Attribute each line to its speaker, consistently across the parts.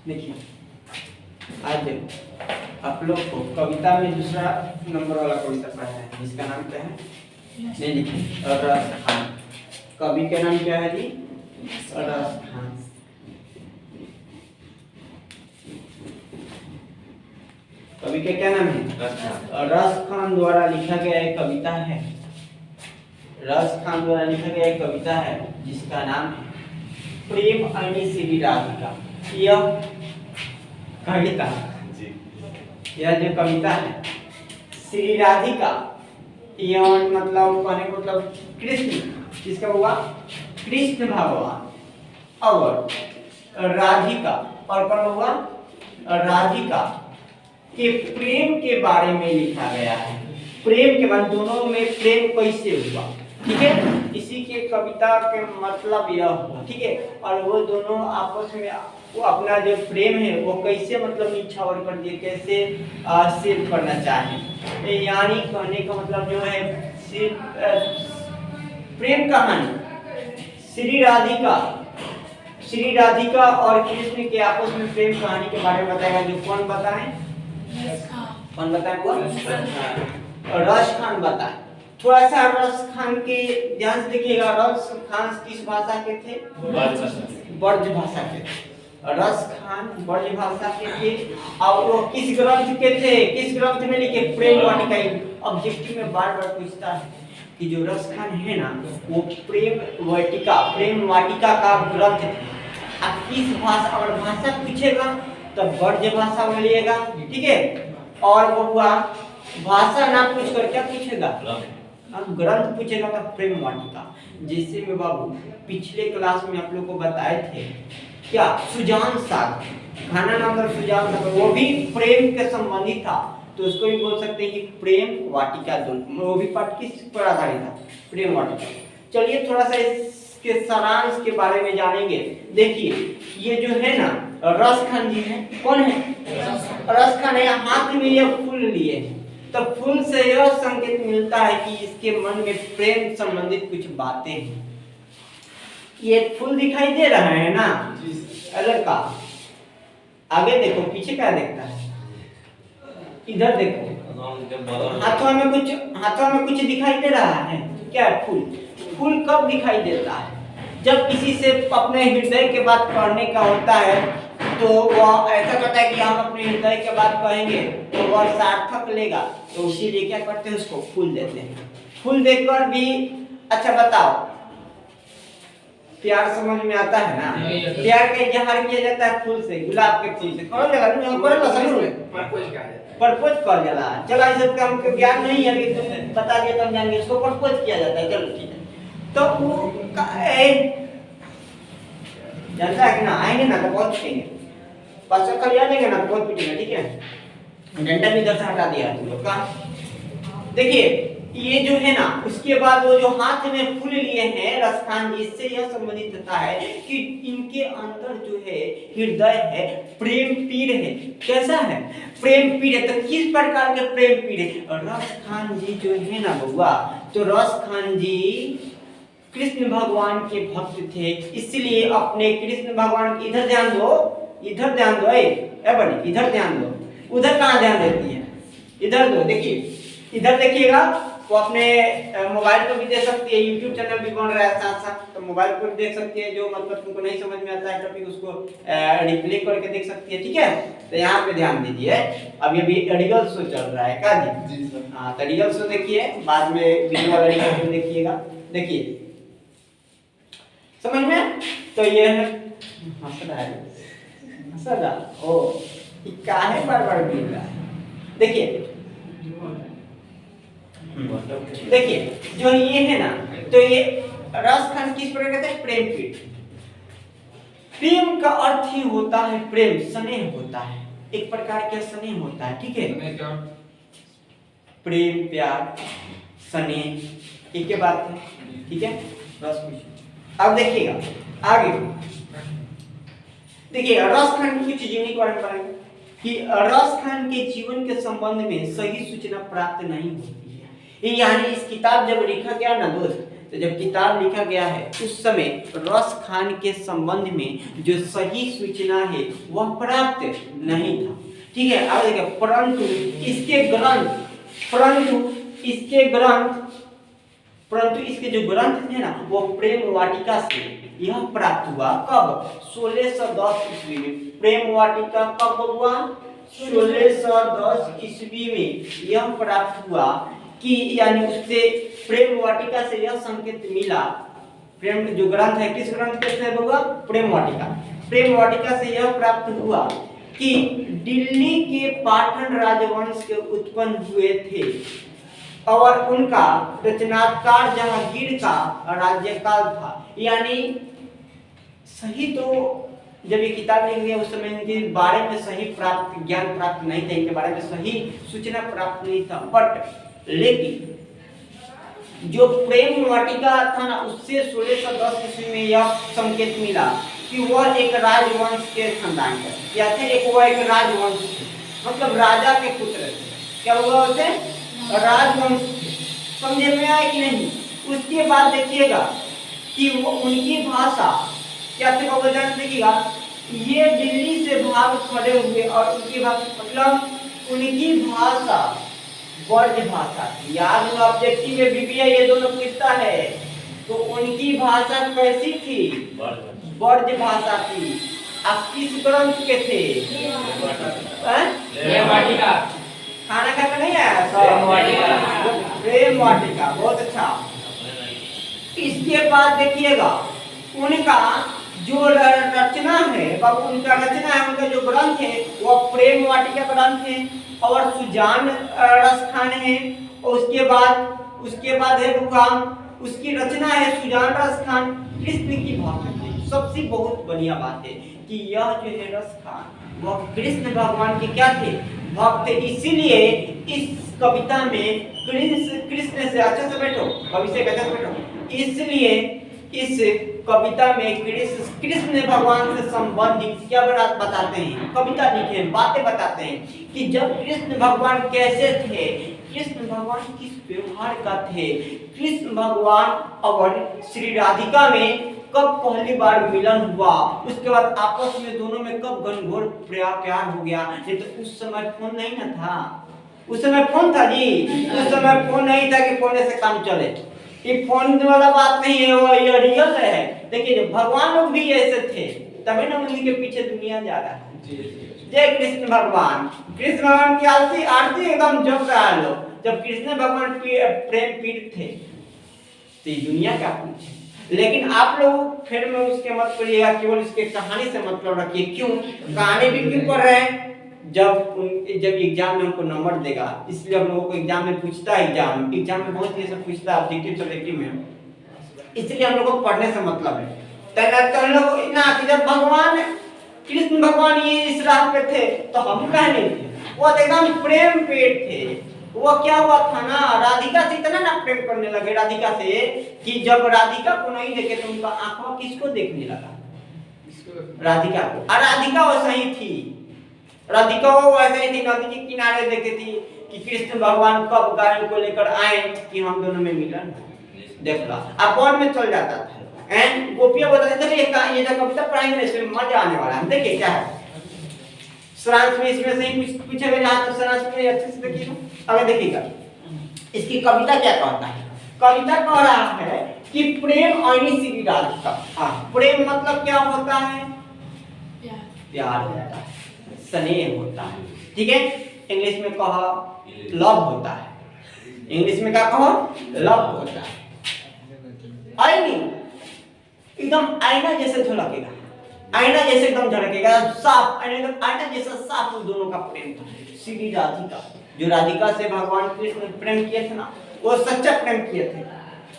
Speaker 1: देखिए आज आप लोग को कविता में दूसरा नंबर वाला कविता पढ़ा है जिसका नाम क्या है? नहीं लिखिए, रस खान। कवि का नाम क्या है जी? रस खान। कवि का क्या नाम है? रस खान द्वारा लिखा गया एक कविता है। रस खान द्वारा लिखा गया एक कविता है जिसका नाम है प्रेम अनी श्री राधिका। यह कविता, यह जो कविता है श्री राधिका, यह मतलब कहने को मतलब कृष्ण, किसका हुआ? कृष्ण भगवान और राधिका, और कौन हुआ? राधिका के प्रेम के बारे में लिखा गया है। प्रेम के बाद दोनों में प्रेम कैसे हुआ, ठीक है, इसी के कविता के मतलब यह हुआ, ठीक है। और वो दोनों आपस में वो अपना जो प्रेम है वो कैसे मतलब निछावर कर दिए, कैसे सिद्ध करना चाहे, यानी कहने का मतलब जो है प्रेम कहानी श्री राधिका और कृष्ण के आपस में प्रेम कहानी के बारे में बताएगा। जो कौन बताए? कौन बताए? वो रस खान बताए। थोड़ा सा रस खान के ध्यान से देखिएगा। रस खान किस भाषा के थे? ब्रज भाषा के। रस खान ब्रज भाषा के थे और वो किस ग्रंथ के थे? किस ग्रंथ में लिखे? प्रेम वाटिका। ऑब्जेक्टिव में बार बार पूछता है कि जो रस खान है ना वो प्रेम वाटिका का ग्रंथ है। अब किस भाषा और भाषा पूछेगा तो ब्रज भाषा में लिएगा, ठीक है। और वो हुआ भाषा ना पूछ कर क्या पूछेगा? अब ग्रंथ पूछेगा तो प्रेम वाटिका। जैसे में बाबू पिछले क्लास में आप लोग को बताए थे क्या, सुजान सागर, खाना नाम था सुजान सागर, वो भी प्रेम के संबंधित था, तो उसको भी बोल सकते हैं कि प्रेम वाटिका। वो भी पाठ किस पर आधारित था? प्रेम वाटिका। चलिए थोड़ा सा इसके सारांश के बारे में जानेंगे। देखिए ये जो है ना रस खान जी है, कौन है? रस खान है। हाथ में ये फूल लिए हैं, तो फूल से यह संकेत मिलता है कि इसके मन में प्रेम संबंधित कुछ बातें हैं। ये फूल दिखाई दे रहा है ना लड़का, आगे देखो, पीछे क्या देखता है? इधर देखो, हाथों में कुछ दिखाई दे रहा है क्या? फूल कब दिखाई देता है? जब किसी से अपने हृदय के बात कहने का होता है तो वह ऐसा करता है कि हम अपने हृदय के बात कहेंगे तो वह सार्थक लेगा, तो इसीलिए क्या करते हैं? उसको फूल देते हैं। फूल देकर भी, अच्छा बताओ, प्यार समझ में आता है ना? प्यार का इजहार किया जाता है फूल से, गुलाब के फूल से। कौन जला नहीं पर प्रपोज कर जला। चलो इस सब का हमको ज्ञान नहीं है लेकिन तुम बता दिया तो हम जानेंगे। इसको प्रपोज किया जाता है, चलो ठीक है। तो वो जानता है कि ना, आएंगे ना तो बहुत पीटेंगे, पास कल आ जाएंगे ना तो बहुत पीटेंगे, ठीक है। डंडा भी इधर से हटा दिया तुम लोग का। देखिए ये जो है ना, उसके बाद वो जो हाथ में फूल लिए हैं रस खान जी, इससे यह संबंधित होता है कि इनके अंदर जो है हृदय है, प्रेम पीर है। कैसा है? प्रेम पीर है। तो किस प्रकार के प्रेम पीर है? रस खान जी जो है ना बउआ, तो रस खान जी कृष्ण भगवान के भक्त थे, इसलिए अपने कृष्ण भगवान, इधर ध्यान दो, इधर ध्यान दो, ए बड़ी इधर ध्यान दो, उधर कहाँ ध्यान देती है? इधर दो। देखिए इधर देखिएगा, वो अपने मोबाइल पर भी दे सकती है, यूट्यूब चैनल भी बन रहा है साथ साथ, तो मोबाइल पर देख सकती है। जो मतलब तुमको नहीं समझ में आता है टॉपिक, उसको रिप्ले करके देख सकती है, ठीक है। तो यहाँ पे ध्यान दीजिए, अब ये भी रियल शो चल रहा है का जी? हाँ, तो रियल शो देखिए, बाद में वीडियो वाला रियल शो देखिएगा। देखिए समझ में? तो ये है हंसदा ओ काहे बार गिर रहा है? देखिए जो ये है ना, तो ये रस खान किस प्रकार कहते हैं? प्रेम पीठ। प्रेम का अर्थ ही होता है प्रेम, स्नेह होता है, एक प्रकार का स्नेह होता है, ठीक है। प्रेम, प्यार, स्नेह एक ही बात है, ठीक है। रस कुछ अब देखिएगा आगे, देखिए रस खान की कुछ जीवनी के बारे में बताएंगे कि रस खान के जीवन के संबंध में सही सूचना प्राप्त नहीं होती है। यानी इस किताब जब लिखा गया ना दोस्त, तो जब किताब लिखा गया है उस समय रस खान के संबंध में जो सही सूचना है वह प्राप्त नहीं था। ठीक है, अब देखिए परंतु इसके जो ग्रंथ थे ना वो प्रेम वाटिका से यह प्राप्त हुआ। कब? 1610 ईस्वी में। प्रेम वाटिका कब हुआ? 1610 ईस्वी में यह प्राप्त हुआ कि यानी उससे प्रेम वाटिका से यह संकेत मिला। प्रेम जो ग्रंथ है किस ग्रंथ के से होगा? प्रेम वाटिका। प्रेम वाटिका से यह प्राप्त हुआ कि दिल्ली के पाटन राजवंश के उत्पन्न हुए थे और उनका रचनाकार जहांगीर का राज्यकाल था। यानी सही तो जब ये किताब लिखी गई उस समय इनके बारे में सही ज्ञान प्राप्त नहीं था, इनके बारे में सही सूचना प्राप्त नहीं था। बट लेकिन जो प्रेम वाटिका था ना उससे 1610 ईस्वी में यह संकेत मिला कि वह एक राजवंश के खानदान का या थे, एक राजवंश मतलब राजा के पुत्र थे। क्या हुआ उसे? राजवंश। समझे में आया कि नहीं? उसके बाद देखिएगा कि वो उनकी भाषा क्या थे वो देखिएगा, ये दिल्ली से भाग खड़े हुए और उनकी भाषा मतलब उनकी भाषा ब्रज भाषा थी। याद हो ऑब्जेक्टिव में बीबीए ये दोनों पूछता है तो उनकी भाषा कैसी थी? ब्रज भाषा थी। अब किस ग्रंथ के थे? खाना खा नहीं आया प्रेम वाटिका। बहुत अच्छा। इसके बाद देखिएगा उनका जो रचना है उनका जो ग्रंथ है वो प्रेम वाटिका ग्रंथ है और सुजान रसखान है। और उसके बाद है उसकी रचना है सुजान रसखान कृष्ण की भक्त। सबसे बहुत बढ़िया बात है कि यह जो है रसखान वह कृष्ण भगवान के क्या थे? भक्त। इसीलिए इस कविता में कृष्ण से अच्छे से बैठो, भविष्य अच्छे से बैठो। इसलिए इस कविता में कृष्ण भगवान से संबंधित क्या बताते हैं? कविता लिखे बातें बताते हैं कि जब कृष्ण भगवान कैसे थे, कृष्ण भगवान किस व्यवहार का थे, कृष्ण भगवान और श्री राधिका में कब पहली बार मिलन हुआ, उसके बाद आपस में दोनों में कब घनघोर प्यार हो गया। नहीं तो उस समय फोन नहीं ना था। उस समय फोन था जी? उस समय फोन नहीं था कि फोन से काम चले। ये फोन वाला बात नहीं है, वो ये रियल है। देखिए जब भगवान लोग भी ऐसे थे तभी ना उनके पीछे दुनिया जा रहा है। जय कृष्ण भगवान। कृष्ण भगवान की आरती एकदम जम रहा है लोग। जब कृष्ण भगवान प्रेम पीड़ित थे तो ये दुनिया क्या पूछे। लेकिन आप लोग फिर में उसके मत पढ़िएगा, केवल इसके कहानी से मतलब रखिए। क्यों कहानी भी क्यों पढ़ रहे हैं? जब एग्जाम में हमको नंबर देगा, इसलिए हम लोगों को एग्जाम में पूछता है। एग्जाम में बहुत ये सब पूछता है ऑब्जेक्टिव सब्जेक्टिव में, इसलिए हम लोग को पढ़ने से मतलब है। तो लोग इतना कि जब भगवान कृष्ण भगवान ये इस राह पे थे तो हम कह नहीं थे, वो एकदम प्रेम पेट थे। वो क्या हुआ था ना, राधिका से इतना ना प्रेम करने लगे राधिका से कि जब राधिका को नहीं देखे तो उनका आंखों किसको देखने लगा? राधिका को। और राधिका वैसा ही थी। राधिका वो वैसे ही थी, नदी के किनारे देखती थी कि कृष्ण भगवान कब गाय को लेकर आए कि हम दोनों में मिलन देख ला। अब वन में चल जाता था एंड गोपियां बताते थे कि ये जो कविता पढ़ाएंगे ना इसमें मजा आने वाला है। देखिए क्या है सारांश में, इसमें से ही कुछ पूछेगा जहां तो सारांश में अच्छे से देखिए। अगर देखिएगा इसकी कविता क्या कहता है। कविता कह रहा है कि प्रेम आईनी श्री राधिका। प्रेम मतलब क्या होता है? प्यार होता है, स्नेह होता है। ठीक है, इंग्लिश में कहा लव होता है। इंग्लिश में क्या कहो? लव होता है। आईनी एकदम आईना जैसे झलकेगा, आईना जैसे एकदम झलकेगा, साफ आईना जैसा साफ उन दोनों का प्रेम था। श्री राधिका जो राधिका से भगवान कृष्ण प्रेम किए थे ना, वो सच्चा प्रेम किए थे।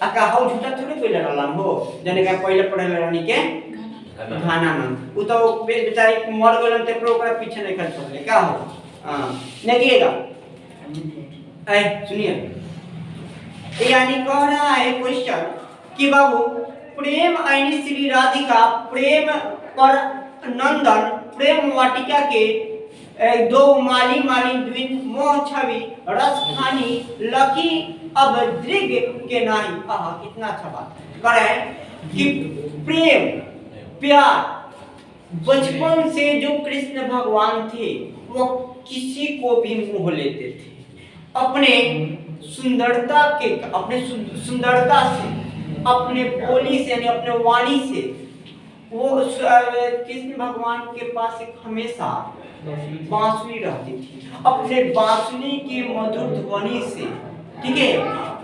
Speaker 1: अका हो झूठा थोड़ी कोई लड़ालन हो जने का पहले पढ़े रानी के घाना नंद उ तो बेचारी मर गलन ते ओकरा पीछे नहीं कर सकले क्या हो। हां देखिएगा ए सुनिए, यानी कह रहा है क्वेश्चन कि बाबू प्रेम आईनी श्री राधिका प्रेम पर नंदन प्रेम वाटिका के दो माली द्विन मोह छवि रस खानी लकी अब दृग के नाही। आहा, कितना अच्छा बात करें कि प्रेम प्यार बचपन से जो कृष्ण भगवान थे वो किसी को भी मोह लेते थे अपने सुंदरता से, अपने बोली से, यानी अपने वाणी से। वो कृष्ण भगवान के पास एक हमेशा बांसुरी रहती थी, अपने बांसुरी की मधुर ध्वनि से, ठीक है,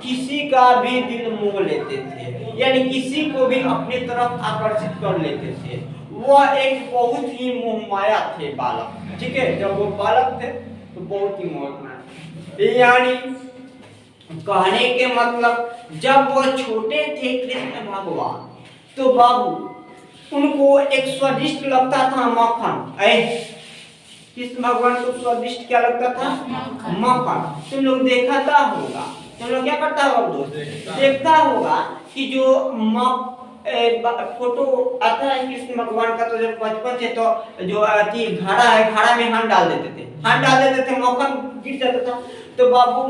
Speaker 1: किसी का भी दिल मोह लेते थे, यानी किसी को भी अपनी तरफ आकर्षित कर लेते थे। वह एक बहुत ही मोहमाया थे बालक, ठीक है। जब वो बालक थे तो बहुत ही मोहमाया, यानी कहने के मतलब जब वो छोटे थे कृष्ण भगवान तो बाबू उनको एक स्वादिष्ट लगता था मक्खन। कृष्ण भगवान को स्वादिष्ट क्या लगता था? मक्खन। तुम लोग देखता होगा, तुम लोग क्या करता होगा दोस्त, देखता होगा कि जो फोटो आता है कृष्ण भगवान का, तो जब बचपन से तो जो घड़ा है, घड़ा में हाथ डाल देते थे, मक्खन गिर जाता था। तो बाबू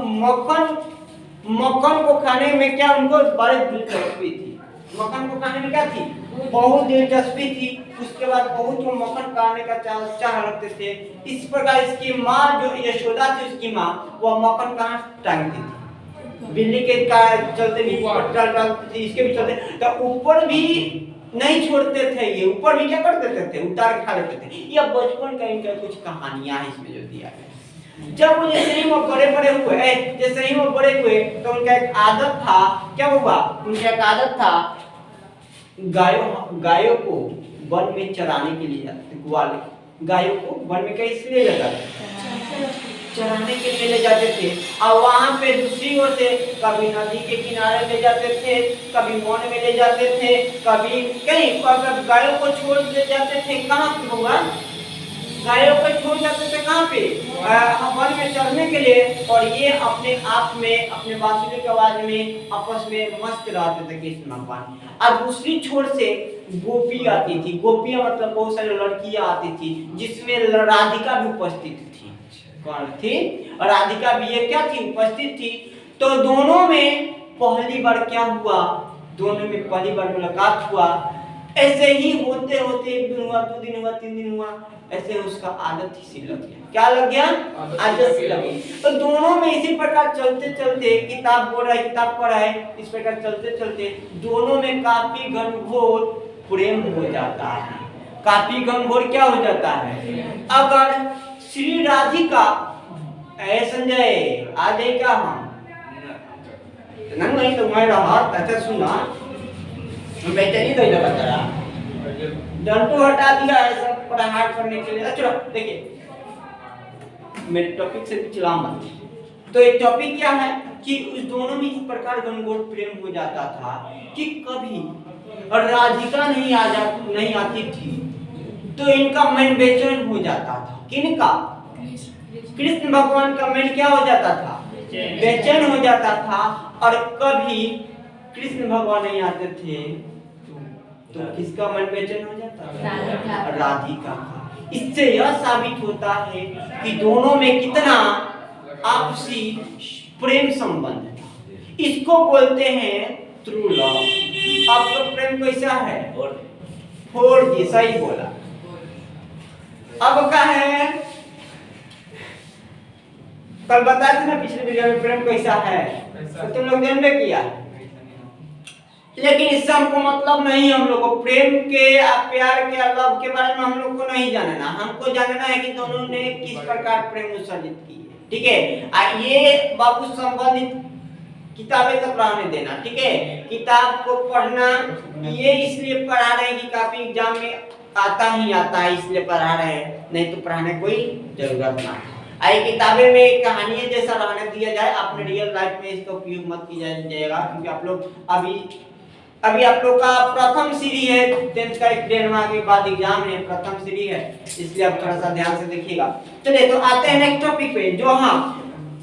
Speaker 1: मक्खन को खाने में क्या उनको बड़ी दिलचस्पी थी, मक्खन को खाने में क्या थी, बहुत दिलचस्पी थी। उसके बाद बहुत वो मक्खन खाने का चाह रखते थे। इस प्रकार इसकी माँ जो यशोदा थी, उसकी माँ, वो मक्खन कहाँ टांगती थी, बिल्ली के चलते भी इसके भी चलते, तो ऊपर भी नहीं छोड़ते थे, ये ऊपर भी क्या कर देते थे, उतार के खा लेते थे। ये बचपन का इनका कुछ कहानियां है इसमें जो दिया है। जब वो जैसे ही वो बड़े हुए तो उनका एक आदत था, क्या हुआ, उनका एक आदत था गायों को वन में चराने के लिए जाते, ग्वाले गायों को वन में कैसे ले जाते, चराने के लिए ले जाते थे। और वहां पे दूसरी ओर से कभी नदी के किनारे ले जाते थे, कभी वन में ले जाते थे, कभी कहीं गायों को छोड़ ले जाते थे। कहाँ पे होगा, गायों को छोड़ जाते थे कहाँ पे, वन में चरने के लिए। और ये अपने आप में, अपने बांसुरी की आवाज में आपस में मस्त रहते थे कृष्ण भगवान। और दूसरी छोर से गोपी आती थी, गोपियां मतलब बहुत सारी लड़कियां आती थी, जिसमें राधिका भी उपस्थित थी। कौन थी? राधिका भी ये क्या थी, उपस्थित थी। तो दोनों में पहली बार क्या हुआ, दोनों में पहली बार मुलाकात हुआ। ऐसे ही होते होते एक दिन हुआ, 2 दिन हुआ, 3 दिन हुआ, ऐसे उसका आदत ही सी लग गया। क्या लग गया? आदत सी लग गई। तो दोनों में इसी प्रकार चलते चलते, किताब बोल रहा है, किताब पढ़ रहा है, इस प्रकार चलते चलते दोनों में काफी घनघोर प्रेम हो जाता है। काफी घनघोर क्या हो जाता है? अगर श्री राधिका, संजय आ जाए क्या, हम नहीं तो मैं रहा, अच्छा सुना, बेचैनी तो इधर बता रहा, डंटू हटा दिया है सब पढ़ाई करने के लिए। अच्छा देखिए, मेरे टॉपिक से पिछला मत। तो एक टॉपिक क्या है कि उस दोनों में इस प्रकार घनघोर प्रेम हो जाता था कि कभी राधिका नहीं आती थी तो इनका मन बेचैन हो जाता था। किनका? कृष्ण भगवान का मन क्या हो जाता था? बेचैन हो जाता था। और कभी कृष्ण भगवान नहीं आते थे तो किसका मन बेचैन हो जाता था? राधिका का। इससे यह साबित होता है कि दोनों में कितना आपसी प्रेम संबंध है। इसको बोलते हैं ट्रू लव। आपका प्रेम कैसा है? 4G, सही बोला। अब क्या है, कल बताया था ना पिछले वीडियो में प्रेम कैसा है, तो तुम लोग जानते किया। लेकिन इससे हमको मतलब नहीं, हम लोग को प्रेम के, प्यार के, लव के बारे में हम लोग को नहीं जानना। हमको जानना है कि दोनों ने किस प्रकार प्रेम उत्सर्जित की है, ठीक है। ये बाबू संबंधित किताबें तक पढ़ाने देना, ठीक है। किताब को पढ़ना ये इसलिए पढ़ा रहे हैं कि काफी एग्जाम में आता है, इसलिए पढ़ा रहे हैं, नहीं तो पढ़ाने कोई जरूरत ना। आई किताबें में कहानी जैसा रहने दिया जाए, अपने रियल लाइफ में इसका उपयोग मत किया जाएगा। क्योंकि आप लोग अभी आप लोग का प्रथम सीरी है, 10th का 1 माह के बाद एग्जाम है, प्रथम सीरी है, इसलिए आप थोड़ा सा ध्यान से देखिएगा। चलिए तो आते हैं नेक्स्ट टॉपिक पे, जो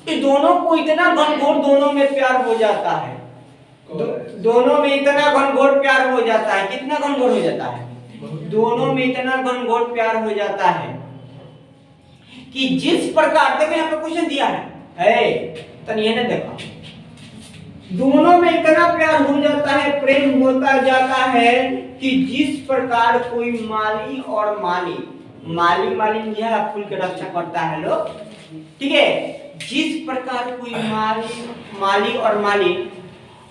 Speaker 1: ये दोनों को इतना घनघोर दोनों में प्यार हो जाता है, दोनों में इतना घनघोर प्यार हो जाता है। कितना घनघोर हो जाता है? दोनों में इतना घनघोर प्यार हो जाता है कि जिस प्रकार, देखो यहाँ पे क्वेश्चन दिया है, तनिए ने देखो, दोनों में इतना प्यार हो जाता है, प्रेम होता जाता है कि जिस प्रकार कोई माली और मालिन यह फूल की रक्षा करता है लोग, ठीक है। जिस प्रकार कोई माली और मालिन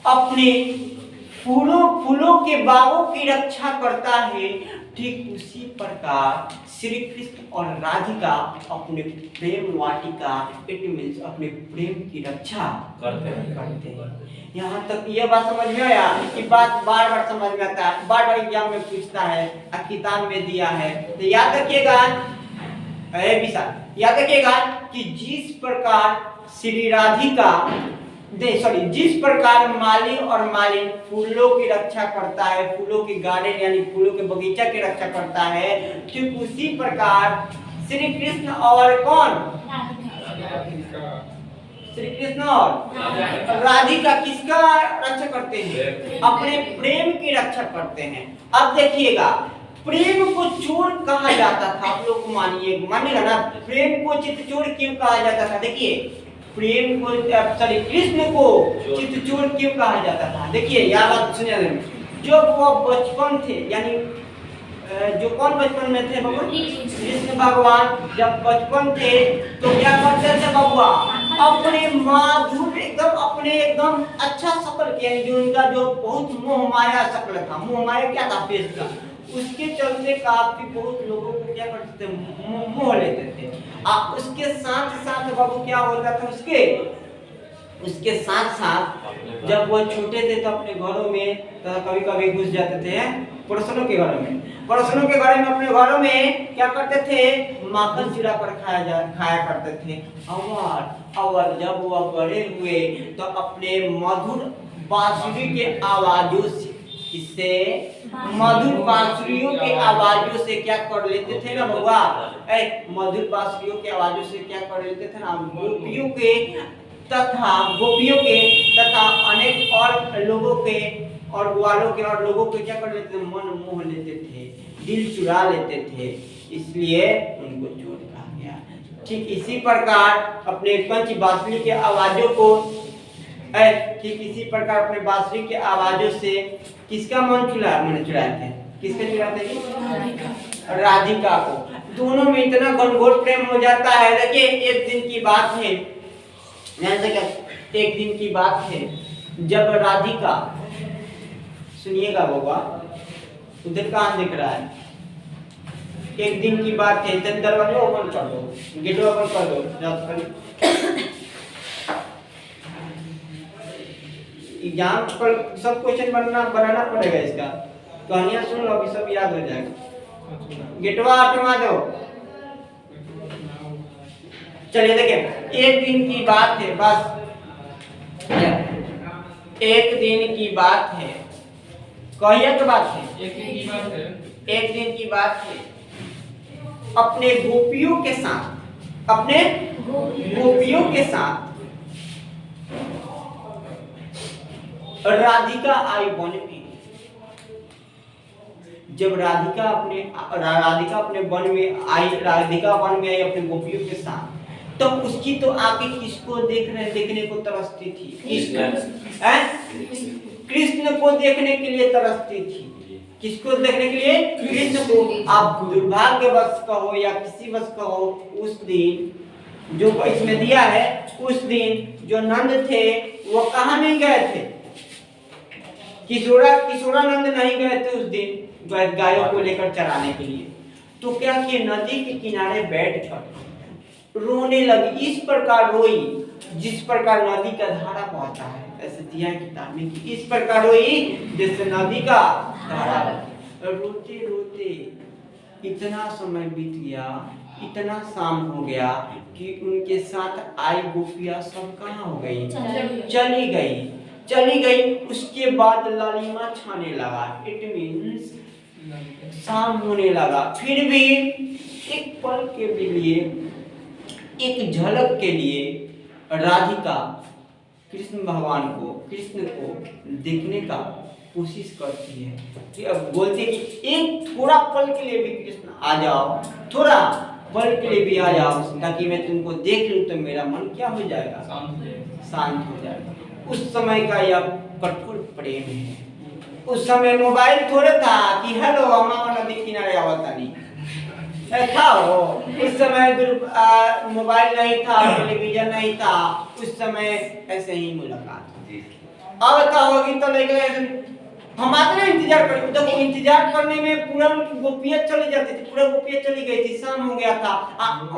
Speaker 1: अपने फूलों के बागों की रक्षा करता है, ठीक उसी प्रकार श्री कृष्ण और राधिका अपने प्रेम वाटिका इट मीन्स अपने प्रेम की रक्षा करते हैं। यहाँ तक ये बात समझ में आया कि बात बार बार समझ में आता है, बार बार एग्जाम में पूछता है, किताब में दिया है, तो याद रखिएगा, याद रखिएगा कि जिस प्रकार श्री राधिका जिस प्रकार माली और मालिन फूलों की रक्षा करता है, फूलों की गार्डन यानी फूलों के बगीचा की रक्षा करता है, ठीक उसी प्रकार श्री कृष्ण और कौन, श्री कृष्ण और राधिका किसका रक्षा करते हैं, अपने प्रेम की रक्षा करते हैं। अब देखिएगा, प्रेम को चोर कहा जाता था, आप लोग मानिएगा ना, प्रेम को चित्तचोर क्यों कहा जाता था? देखिए, प्रेम को कृष्ण को चित्तचोर क्यों कहा जाता था? देखिए यह बात सुनिए, जब वो बचपन थे, यानी जो कौन बचपन में थे भगवान कृष्ण भगवान, जब बचपन थे तो क्या करते थे भगवान, अपने माधुर एकदम अच्छा शक्ल के, जो उनका जो बहुत मोह माया शक्ल था, मोह माया क्या था, फेस का, उसके चलते काफी बहुत लोगों को क्या करते थे, मोह लेते थे। उसके साथ साथ बाबू क्या होता था, उसके साथ साथ जब वो छोटे थे तो अपने घरों में कभी कभी घुस जाते थे पड़ोसनों के घरों में, अपने घरों में क्या करते थे, माखन चुरा कर खाया करते थे। और जब वो बड़े हुए तो अपने मधुर बांसुरी के आवाजों से, इससे मधुर बांसुरियों के आवाजों से क्या कर लेते थे ना बउआ, मधुर बांसुरियों के आवाजों से क्या कर लेते थे ना, गोपियों के तथा अनेक और लोगों के और ग्वालों के और लोगों के क्या कर लेते थे, मन मोह लेते थे, दिल चुरा लेते थे, इसलिए उनको चोर कहा गया। ठीक इसी प्रकार अपने पंच बांसुरी के आवाजों को, ठीक इसी प्रकार अपने बांसुरी के आवाजों से किसका मन चुराते थे, किसके चुराते थे, राधिका को। दोनों में इतना घनघोर प्रेम हो जाता है। देखिए एक दिन की बात है, एक दिन की बात है जब राधिका, सुनिएगा बाबा, उधर कहाँ दिख रहा है, एक दिन की बात है, दरवाजा ओपन कर दो, गेट ओपन कर दो, एग्जाम पर सब क्वेश्चन बनाना पड़ेगा, इसका कहानियां सुन लो, अभी सब याद हो जाएगा। गेटवा हटवा दो। चलिए देखिए, एक दिन की बात है, बस एक दिन की बात है, कहिए तो बात है, एक दिन की बात है, अपने गोपियों के साथ राधिका आई वन में। जब राधिका अपने वन में आई, अपने गोपियों के साथ, तो उसकी तो आंखें किसको देखने को तरसती थी, कृष्ण को देखने के लिए तरसती थी। किसको देखने के लिए, कृष्ण को। आप दुर्भाग्यवश कहो या किसी वश कहो, उस दिन जो इसमें दिया है, उस दिन जो नंद थे वो कहाँ नहीं गए थे, किशोरानंद नहीं गए थे उस दिन गायों को लेकर चराने के लिए। तो क्या किए, नदी के किनारे बैठकर रोने लगी। इस प्रकार रोई जिस प्रकार नदी का धारा बहता है, ऐसे दिया है किताब में कि इस प्रकार रोई जैसे नदी का धारा। रोते रोते इतना समय बीत गया, इतना शाम हो गया कि उनके साथ आई गोपियां सब कहाँ हो गई, चली गई। उसके बाद लालिमा छाने लगा, इट मीन्स शाम होने लगा। फिर भी एक पल के लिए, एक झलक के लिए राधिका कृष्ण को देखने का कोशिश करती है कि अब बोलती है कि एक थोड़ा पल के लिए भी कृष्ण आ जाओ, थोड़ा पल के लिए भी आ जाओ, ताकि मैं तुमको देख लूं तो मेरा मन क्या हो जाएगा, शांत हो जाएगा। उस समय का यह कठोर प्रेम है। उस समय मोबाइल थोड़े था कि हेलो हम नदी किनारे आवतानी था वो। उस समय मोबाइल नहीं था, टेलीविजन नहीं था, उस समय ऐसे ही मुलाकात। अब क्या होगी तो लेके हम आते ना इंतजार कर, जब इंतजार करने में पूरा उनकी गोपियत चली जाती थी, पूरा गोपियत चली गई थी, शाम हो गया था।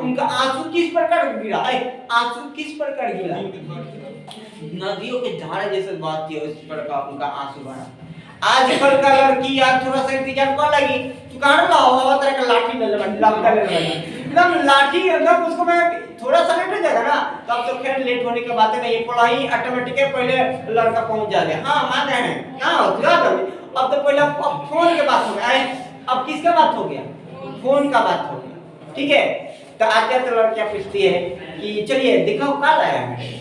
Speaker 1: उनका आंसू किस प्रकार गिरा, आंसू किस प्रकार गिरा, नदियों के धारा जैसे बात थी उस प्रकार उनका आंसू बहा। आजकल का लड़की यार थोड़ा सा इंतजार कर लगी तो कहां लाओ हवा तरह का लाठी ले एकदम लाठी एकदम उसको मैं थोड़ा सा लेट हो जाएगा ना तब तो खैर लेट होने की बात नहीं, पढ़ाई ऑटोमेटिक पहले लड़का पहुंच जाएगा। हाँ मान रहे हैं क्या हो गया अब तो पहले अब फोन के बात हो गया, अब किसका बात हो गया, फोन का बात हो गया। ठीक है तो आज तो लड़कियां पूछती है कि चलिए दिखाओ क्या लाया है,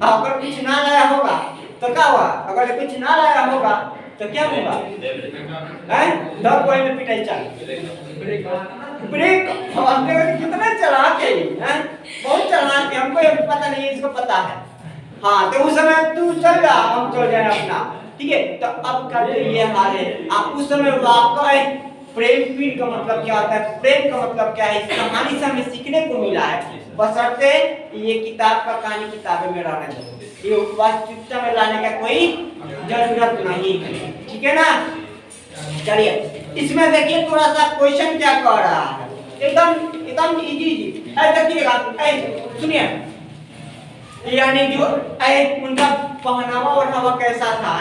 Speaker 1: अगर कुछ ना लाया होगा तो क्या हुआ, अगर कुछ ना लाया होगा तो क्या होगा, हैं डॉग बॉय में पिटाई चल ब्रेक हमने कितना चलाक है, हैं बहुत चलाक है, हमको ये पता नहीं है, इसको पता है। हाँ तो उस समय तू चल जा हम चल जाए अपना, ठीक है। तो अब का ये हाल है, आप उस समय वाकई प्रेम पीड़ का मतलब क्या होता है, प्रेम का मतलब क्या है, इस कहानी से हमें सीखने को मिला है। बशर्ते ये किताब का कहानी किताबें में रहने दो, ये वास्तविकता में लाने का कोई जरूरत नहीं है, ठीक है ना। चलिए इसमें देखिए थोड़ा सा क्वेश्चन क्या कह रहा है, एकदम एकदम इजी जी। देखिएगा सुनिए, यानी जो उनका पहनावा ओढ़ावा कैसा था,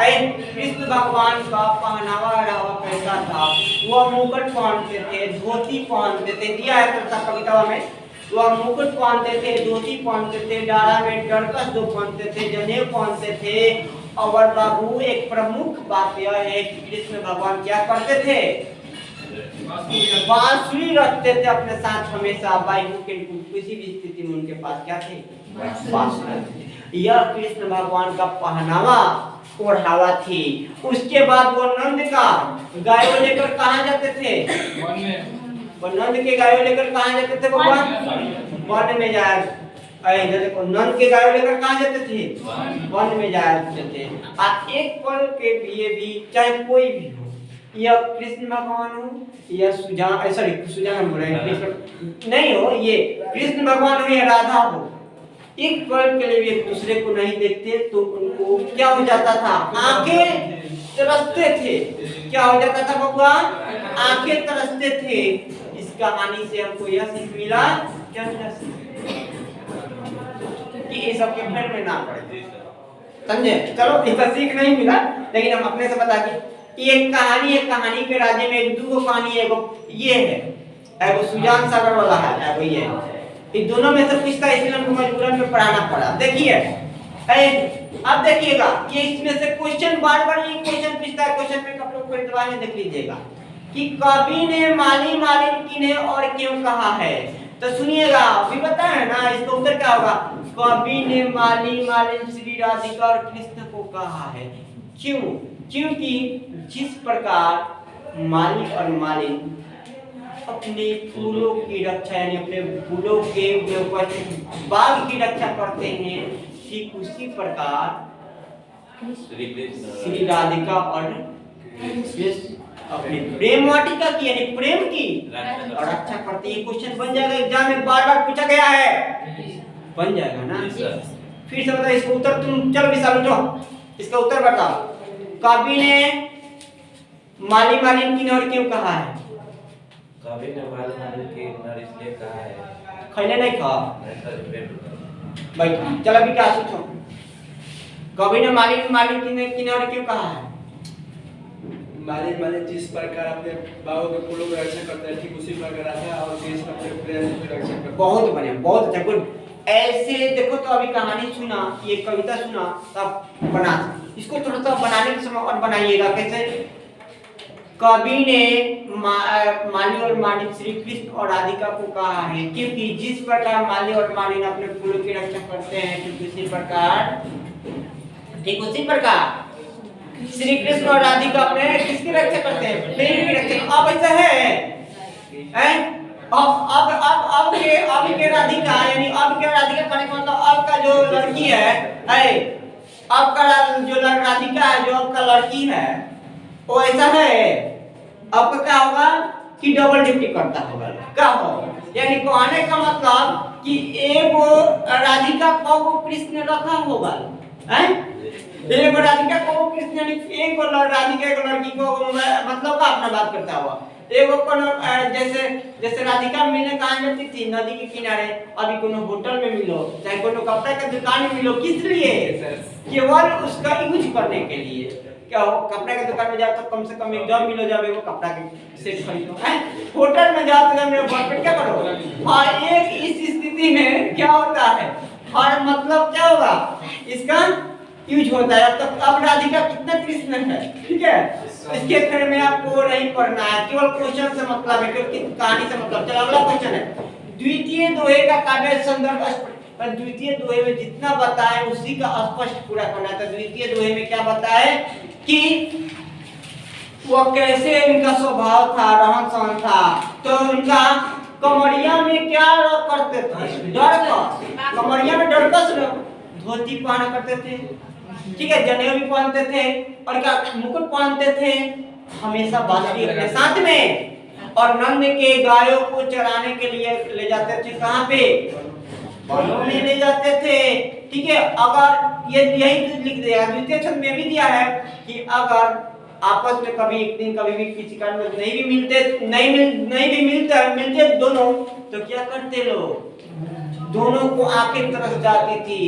Speaker 1: कृष्ण भगवान का पहनावा ओढ़ावा कैसा था, वह मुकुट पहनते थे, धोती पहनते थे, दिया है तो कविता में, वह मुकुट पहनते थे, धोती पहनते थे, डाला में डरकस जो पहनते थे, जनेऊ पहनते थे। और बाबू एक प्रमुख बात यह है कि कृष्ण भगवान क्या करते थे, बांसुरी रखते थे अपने साथ हमेशा, बाइबल के किसी भी स्थिति में उनके पास क्या थे, बांसुरी। यह कृष्ण भगवान का पहनावा ओढ़ावा थी। उसके बाद वो नंद का गाय लेकर कहाँ जाते थे, वो नंद के गाय लेकर कहाँ जाते थे भगवान, वन में जाया। इधर देखो नंद के गाय लेकर कहाँ जाते थे, वन में जाते थे। और एक पल के लिए भी चाहे कोई भी हो, यह कृष्ण भगवान हो या सुजान, सॉरी सुजान बोल रहे हैं, कृष्ण नहीं हो, ये कृष्ण भगवान हो या राधा हो, एक पल के लिए भी एक दूसरे को नहीं देखते तो उनको क्या हो जाता था, आंखें तरसते थे। क्या हो जाता था भगवान, आंखें तरसते थे। इस कहानी से हमको यह सीख मिला, क्या मिला कि ये सब के फेर में ना पड़े, समझे। चलो इसका सीख नहीं मिला, लेकिन हम अपने से बता कि एक कहानी है, कहानी के राज्य में एक दो कहानी है, एगो ये है, एगो सुजान सागर वाला है, एगो ये है। इन दोनों में से पूछता इसलिए हमको मजबूरन में पढ़ाना पड़ा। देखिए अब देखिएगा ये इसमें से क्वेश्चन बार-बार ये क्वेश्चन पूछता है, क्वेश्चन में आप लोग को देख लीजिएगा कि कवि ने माली मालिन किन्हें और क्यों कहा है। तो सुनिएगा अभी बताया ना, इसका उत्तर क्या होगा, कवि ने माली मालिन श्री राधिका और कृष्ण को कहा है। क्यों, क्योंकि जिस प्रकार माली और मालिन अपने फूलों की रक्षा यानी अपने फूलों के बाग की रक्षा करते हैं, ठीक उसी प्रकार श्री राधिका और अपनी प्रेम वाटिका की यानी प्रेम की रक्षा करते हैं। क्वेश्चन बन जाएगा, एग्जाम में बार-बार पूछा गया है, बन जाएगा ना। फिर से बताओ इसका उत्तर, तुम चलो विशाल उठो, इसका उत्तर बताओ। कवि ने माली मालिन किन्हें और क्यों कहा है,
Speaker 2: कवि ने माली मालिन किन्हें और इसलिए कहा है,
Speaker 1: खैले नहीं खा भाई, चलो विकास उठो। कवि ने माली मालिन किन्हें और क्यों कहा है,
Speaker 3: मालिक मालिक जिस प्रकार अपने बागों के फूलों की रक्षा करता है, ठीक उसी प्रकार राधा और कृष्ण अपने प्रेम की रक्षा करते हैं।
Speaker 1: बहुत बढ़िया, बहुत अच्छा, गुड। ऐसे देखो तो अभी कहानी सुना, ये कविता सुना, तब बना इसको थोड़ा सा बनाने के समय और बनाइएगा कैसे। कवि ने माली और मालिन श्री कृष्ण और राधिका को कहा है क्योंकि जिस प्रकार माली और मालिन अपने फूलों की रक्षा करते हैं, ठीक उसी प्रकार श्री कृष्ण और राधिका अपने किसकी रक्षा करते हैं, प्रेम की रक्षा। अब ऐसा है अब के राधिका यानी अब के राधिका कहने का मतलब अब का जो लड़की है आपका जो राधिका है, जो आपका लड़की है, वो ऐसा है, आपका क्या होगा कि डबल ड्यूटी करता होगा। क्या होगा? यानी कहने का मतलब कि एगो राधिका को कृष्ण रखा होगा, हैं? एगो राधिका को कृष्ण, यानी एगो राधिका एक लड़की को, मतलब का अपना बात करता हुआ एगो कोनो जैसे राधिका मिलने कहाँ जाती थी, नदी के किनारे। अभी कोनो होटल में मिलो, चाहे कोनो कपड़े का दुकान में मिलो, किस लिए? केवल उसका यूज करने के लिए। क्या हो, कपड़े के दुकान में जाओ तो कम से कम एक जब मिलो, जब एगो कपड़ा के सेट खरीदो, हैं? होटल में जाओ तो मेरे भरपेट क्या करो। और एक इस स्थिति में क्या होता है, और मतलब क्या होगा, इसका यूज होता है। अब राधिका कितना कृष्ण है, ठीक है, इसके फिर में आपको नहीं पढ़ना है, केवल क्वेश्चन से मतलब है, केवल कहानी से मतलब। चलो अगला क्वेश्चन है, द्वितीय दोहे का काव्य संदर्भ। द्वितीय दोहे में जितना बताए उसी का स्पष्ट पूरा करना है। तो द्वितीय दोहे में क्या बताए कि वो कैसे उनका स्वभाव था, रहन सहन था। तो उनका कमरिया में क्या करते थे, डरकस, कमरिया में डरकस धोती पहना करते थे, ठीक है, जनेऊ भी पहनते थे, और क्या मुकुट पहनते थे, हमेशा बांसुरी अपने साथ में। और नंद के गायों को चराने के लिए ले जाते थे, कहाँ पे, वनों में ले जाते थे, ठीक है। अगर ये यही लिख दिया, द्वितीय छंद में भी दिया है कि अगर आपस में कभी एक दिन कभी भी किसी कारण नहीं भी मिलते दोनों, तो क्या करते लोग, दोनों को आंखें तरस जाती थी,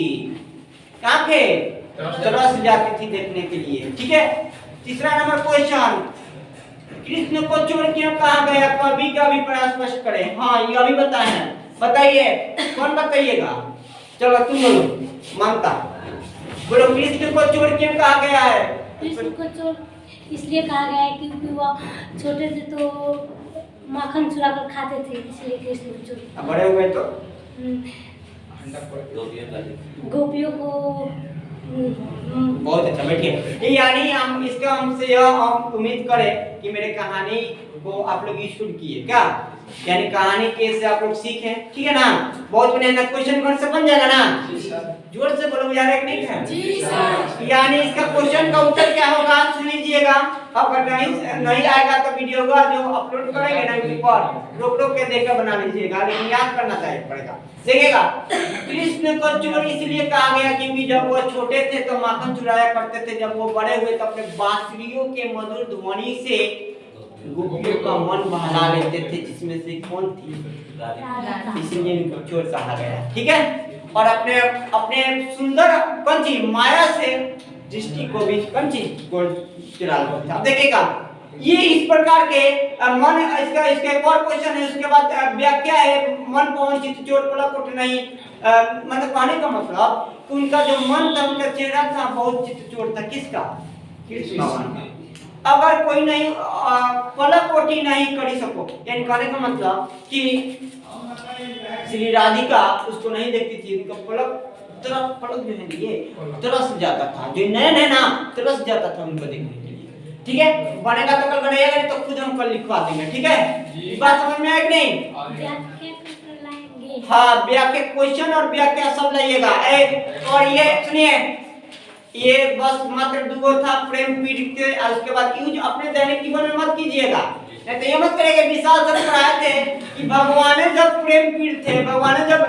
Speaker 1: आंखें तरस जाती थी देखने के लिए, ठीक है। तीसरा नंबर क्वेश्चन, कृष्ण को चोर क्यों कहा गया, कवि का भी प्रयास स्पष्ट करें। हाँ, ये अभी बताए, बताइए, कौन बताइएगा, चलो तुम बोलो, मानता बोलो, कृष्ण को चोर क्यों कहा गया है?
Speaker 4: कृष्ण को चोर इसलिए कहा गया है क्योंकि वो छोटे थे तो माखन चुरा कर खाते थे, इसलिए कृष्ण को चोर।
Speaker 1: बड़े हुए तो
Speaker 4: गोपियों को
Speaker 1: बहुत अच्छा, बैठिए। यानी हम इसका हमसे यह हम उम्मीद करें कि मेरे कहानी को आप लोग यूजफुल किए, क्या यानी कहानी के से आप लोग सीखें, ठीक है ना। बहुत बढ़िया ना, क्वेश्चन कौन से बन जाएगा ना, जोर से बोलो, जा रहा है कि नहीं है? जी सर। यानी इसका क्वेश्चन का उत्तर क्या होगा सुन लीजिएगा। अगर नहीं आएगा तो वीडियो का जो अपलोड करेंगे ना यूट्यूब पर, रोक रोक के देखकर बना लीजिएगा, लेकिन याद करना चाहिए पड़ेगा। देखिएगा, कृष्ण को चोर इसलिए कहा गया क्योंकि जब वो छोटे थे तो माखन चुराया करते थे, जब वो बड़े हुए तो अपने बांसुरियों के मधुर ध्वनि से गोपियों का मन बहला लेते थे, जिसमें से कौन थी, इसलिए इनको चोर कहा गया, ठीक है। और अपने अपने सुंदर कौन चीज माया से दृष्टि को भी कौन चीज को चुरा लेता था। देखिएगा, ये इस प्रकार के मन, इसका एक और क्वेश्चन है, उसके बाद व्याख्या है, मन पवन चित्त चोर पलक नहीं, मतलब कहने का मतलब उनका जो मन था, उनका चेहरा था, बहुत चित्त चोर था, किसका, कृष्ण भगवान का। अगर कोई नहीं पलक कोटी नहीं कर सको, यानी कहने का मतलब कि श्री राधिका उसको नहीं देखती थी, उनका पलक जो है ये तरस जाता था, जो नैन है ना तरस जाता था उनको देखने के लिए, ठीक है। बनेगा तो कल बनाइएगा, नहीं तो खुद हम कल लिखवा देंगे, ठीक है। बात समझ में आई कि नहीं? हाँ, व्याख्या क्वेश्चन और व्याख्या सब लाइएगा। और ये सुनिए, ये बस मात्र दुगो था, प्रेम पीड़ित थे, और उसके बाद यूज अपने दैनिक जीवन में मत कीजिएगा, नहीं तो ये मत करेंगे। विशाल सर पढ़ाए थे कि भगवान जब प्रेम पीड़ित थे, भगवान जब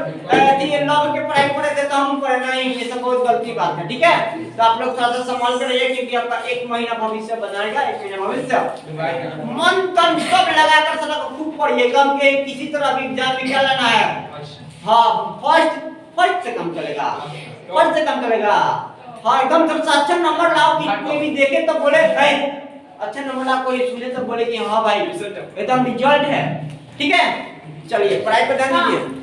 Speaker 1: लव के पढ़ाई पढ़े थे तो हम पढ़े नहीं, ये सब बहुत गलती बात है, ठीक है। तो आप लोग थोड़ा सा संभाल कर रहिए, क्योंकि आपका 1 महीना भविष्य बनाएगा, 1 महीना भविष्य मन तन सब लगाकर साला खूब पढ़िए, कम के किसी तरह भी एग्जाम निकाल लेना है। हाँ, फर्स्ट से कम चलेगा, फर्स्ट से कम चलेगा। हाँ, एकदम सबसे अच्छा नंबर लाओ कि कोई भी देखे तो बोले भाई अच्छा नंबर ला, कोई सुने तो बोले कि हाँ भाई एकदम रिजल्ट है, ठीक है। चलिए पढ़ाई पर ध्यान दीजिए।